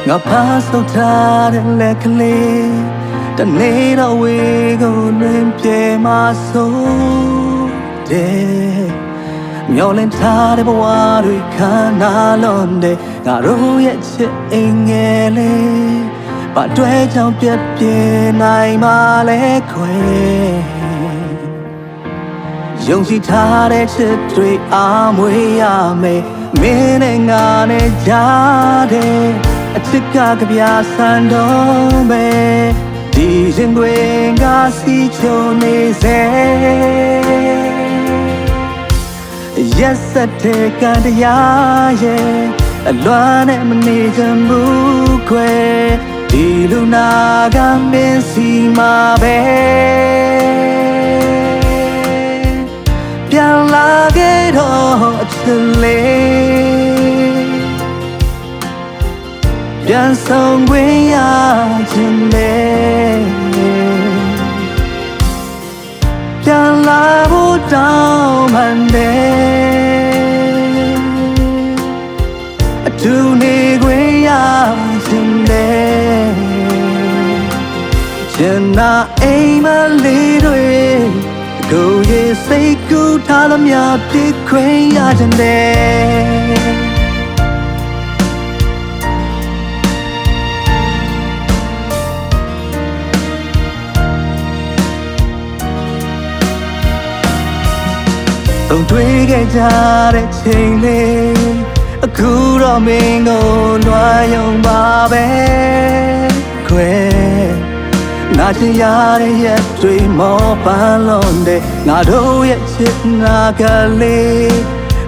ngọc phá sâu tha đến lệ kli ta nấy đâu quê go lên phe mà số để nhau lên tha để bao qua đôi khả na lon để ngả rối yết chết anh nghe lê bạn đuôi trong biết phe này mà lẽ quê dùng chỉ tha để chết đuôi à mùi à mê mê này ngả này giá để Chika kabya sando me di jingwe nga si chone se yes ate kandya ye alwa ne mani jambu kwe di luna ga min si ma be pyan la ge do chuleပြန်ဆောင်ခွင့်ရခြင်းနဲ့ပြန်လာဖို့တောင်းပန်တယ်အထူးနေခွင့်ရခြင်းနဲ့ကျန်နာအိမ်မလေးတွေကိုယ်ရဲ့စိတ်ကူးထားသမျှပြည့်ခွင့်ရခြင်းနဲ့တွေ့ခဲ့ကြတဲ့ချိန်လေးအခုတော့မင်းကိုလွှမ်းယုံပါပဲခွဲနာချင်ရတဲ့ရက်တွေမောပန်းလုံးတဲ့ငါတို့ရဲ့ချစ်နာကလေး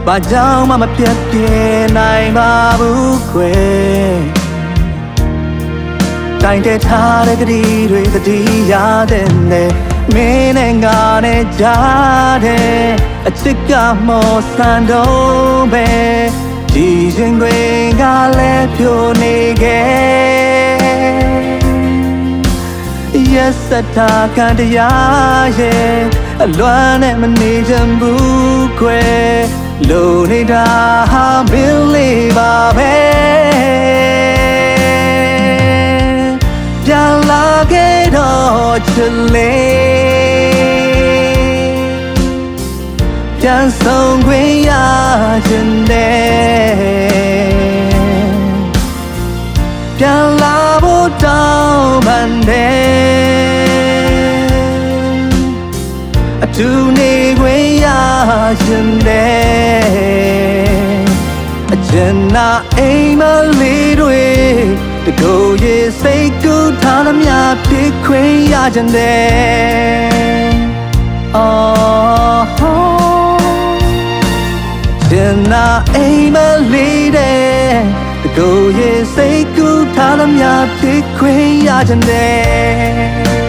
ဘာကြောင့်မှမပြတ်ပြဲနိုင်ပါဘူးခွဲတိုင်းတဲ့ထားတဲ့ကတိတွေတတိရတဲ့နဲ့မင်းနဲ့ငါနဲ့ကြားတဲ့အချစ်ကမောဆန်တော့ပဲဒီရင်တွင်ကလည်းပြိုနေခဲ့ရက်စတာကန်တရားရဲ့အလွမ်းနဲ့မနေချင်ဘူးခွဲလုံနေတာဟာမင်းလေးပါပဲပြန်လာခဲ့တော့ချစ်လေးပြန်ဆောင်ခွင့်ရခြင်းနဲ့ပြန်လာဖို့တောင်းပန်တယ်အထူးနေခွင့်ရခြင်းနဲ့အကျဉ်းနာအိမ်မလေးတွေတကိုယ်ရဲ့စိတ်ကူးထားသမျှပြည့်ခွင့်ရခြင်းနဲ့ကျန်နာအိမ်မလေးတဲ့တကိုယ်ရဲ့စိတ်ကူးထားသမျှပြည့်ခွင့်ရခြင်းနဲ့